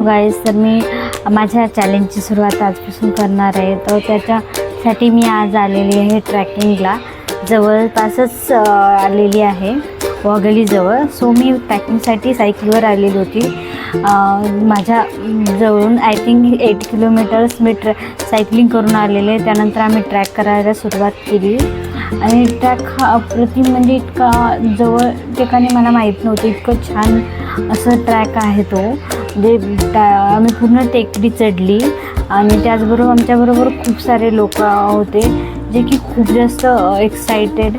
Guys, तर मी माझ्या चॅलेंजची सुरुवात आजपासून करणार आहे. तर त्याच्यासाठी मी आज आलेली आहे ट्रॅकिंगला. जवळपासच आलेली आहे वाघळीजवळ. सो मी ट्रॅकिंगसाठी सायकलवर आलेली होती. माझ्या जवळून I think 8 kilometres me cycling करून आलेले. त्यानंतर आम्ही ट्रॅक करायला सुरुवात केली आणि ट्रॅक हा अप्रतिम, म्हणजे इतका जवळ ठिकाणी मला माहीत नव्हतं. इतकं छान असं ट्रॅक आहे तो. म्हणजे आम्ही पूर्ण टेकडी चढली आणि त्याचबरोबर आमच्याबरोबर खूप सारे लोक होते जे की खूप जास्त एक्सायटेड,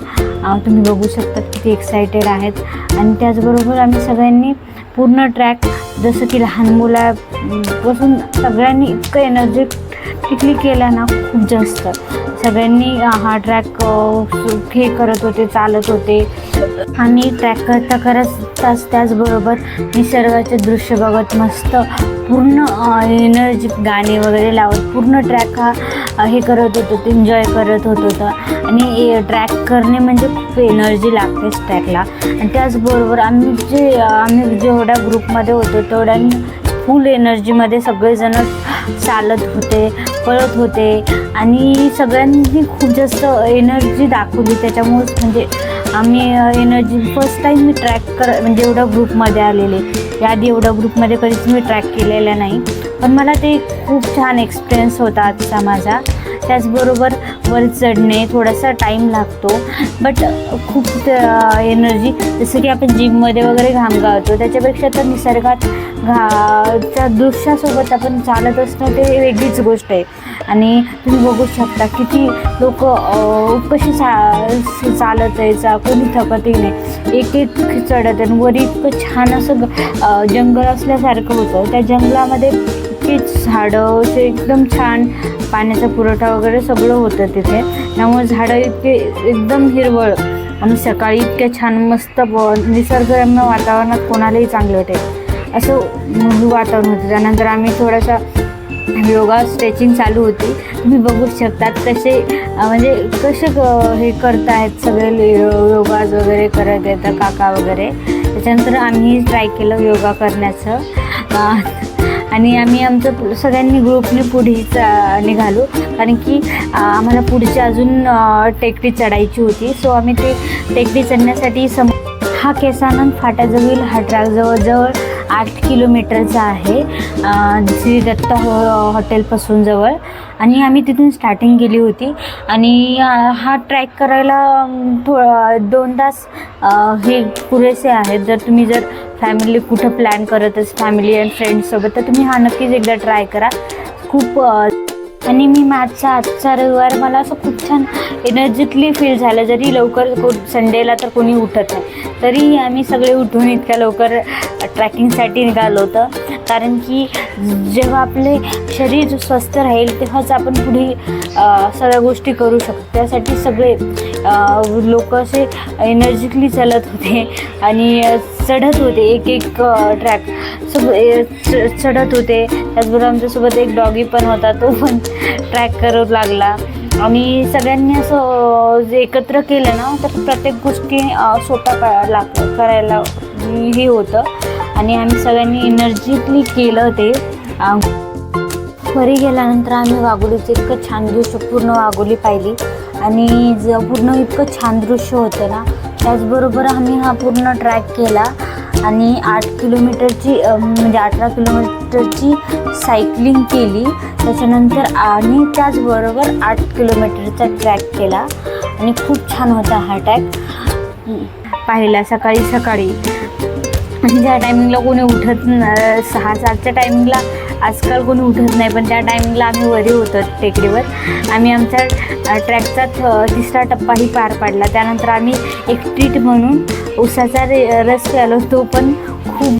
तुम्ही बघू शकता किती एक्सायटेड आहेत. आणि त्याचबरोबर आम्ही सगळ्यांनी पूर्ण ट्रॅक, जसं की लहान मुलापासून सगळ्यांनी इतकं एनर्जेटिकली केला ना, खूप जास्त सगळ्यांनी हा ट्रॅक हे करत होते, चालत होते. आणि ट्रॅक करताच त्याचबरोबर निसर्गाचे दृश्य बघत मस्त पूर्ण एनर्जी गाणे वगैरे लावत पूर्ण ट्रॅक हा हे करत होतो, एन्जॉय करत होतो. आणि ट्रॅक करणे म्हणजे खूप एनर्जी लागतेच ट्रॅकला. आणि त्याचबरोबर आम्ही जेवढ्या ग्रुपमध्ये होतो तेवढ्यांनी फुल एनर्जीमध्ये सगळेजण चालत होते, पळत होते आणि सगळ्यांनी खूप जास्त एनर्जी दाखवली. त्याच्यामुळेच म्हणजे आम्ही एनर्जी फर्स्ट टाईम मी ट्रॅक म्हणजे एवढ्या ग्रुपमध्ये आलेले. याआधी एवढ्या ग्रुपमध्ये कधीच मी ट्रॅक केलेला नाही, पण मला ते खूप छान एक्सपिरियन्स होता आजचा माझा. त्याचबरोबर वर चढणे थोडासा टाईम लागतो, बट खूप एनर्जी, जसं की आपण जिममध्ये वगैरे घाम गाळतो त्याच्यापेक्षा तर निसर्गात त्या दृश्यासोबत आपण चालत असणं ते वेगळीच गोष्ट आहे. आणि तुम्ही बघू शकता किती लोक कशी चालत यायचा, कोणी थकतही नाही, एक चढत आहे. वर इतकं छान असं जंगल असल्यासारखं होतं. त्या जंगलामध्ये इतकी झाडं असे एकदम छान, पाण्याचा पुरवठा वगैरे सगळं होतं तिथे. त्यामुळे झाडं इतके एकदम हिरवळ आणि सकाळी इतके छान मस्त निसर्गरम्य वातावरणात कोणालाही चांगलं वाटेल असं वातावरण होतं. त्यानंतर आम्ही थोडासा योगा स्ट्रेचिंग चालू होती. तुम्ही बघू शकतात कसे म्हणजे कसे हे करतायत सगळे योगाज वगैरे करत येतं काका वगैरे. त्याच्यानंतर आम्ही ट्राय केलं योगा करण्याचं आणि आम्ही आमचं सगळ्यांनी ग्रुपने पुढे निघालो, कारण की आम्हाला पुढची अजून टेकडी चढायची होती. सो आम्ही ते टेकडी चढण्यासाठी हा केसानंद फाट्याजवळील हा ट्रॅक जवळजवळ 8 किलोमीटरचा आहे, श्री दत्त हॉटेलपासून जवळ. आणि आम्ही तिथून स्टार्टिंग केली होती. आणि हा ट्रॅक करायला 2 तास हे पुरेसे आहेत. जर फॅमिली कुठं प्लॅन करतच फॅमिली अँड फ्रेंड्ससोबत, तर तुम्ही हा नक्कीच एकदा ट्राय करा. खूप आणि मी आजचा रविवार मला असं खूप छान एनर्जिकली फील झालं. जरी लवकर संडेला तर कोणी उठत नाही, तरीही आम्ही सगळे उठून इतक्या लवकर ट्रॅकिंगसाठी निघालो होतं. कारण की जेव्हा आपले शरीर स्वस्थ राहील तेव्हाच आपण पुढे सगळ्या गोष्टी करू शकतो. त्यासाठी सगळे लोक असे एनर्जिकली चालत होते आणि चढत होते, एक ट्रॅक चढत होते. त्याचबरोबर आमच्यासोबत एक डॉगी पण होता, तो पण ट्रॅक करू लागला. आणि सगळ्यांनी असं एकत्र केलं ना तर प्रत्येक गोष्टी सोप्या करायला हे होतं. आणि आम्ही सगळ्यांनी एनर्जिकली केलं ते. घरी गेल्यानंतर आम्ही वाघोलीचं इतकं छान दृश्य, पूर्ण वाघोली पाहिली आणि पूर्ण इतकं छान दृश्य होतं ना. त्याचबरोबर आम्ही हा पूर्ण ट्रॅक केला आणि 8 किलोमीटरची म्हणजे 18 किलोमीटरची सायकलिंग केली त्याच्यानंतर. आणि त्याचबरोबर 8 किलोमीटरचा ट्रॅक केला आणि खूप छान होता हा ट्रॅक पाहिला सकाळी. आणि ज्या टायमिंगला कोणी उठत 6-7च्या टायमिंगला आजकाल कोणी उठत नाही, पण त्या टायमिंगला आम्ही वरी होतो टेकडीवर. आम्ही आमच्या ट्रॅकचा 3रा टप्पाही पार पाडला. त्यानंतर आम्ही एक ट्रीट म्हणून उसाचा रस प्यालो, तो पण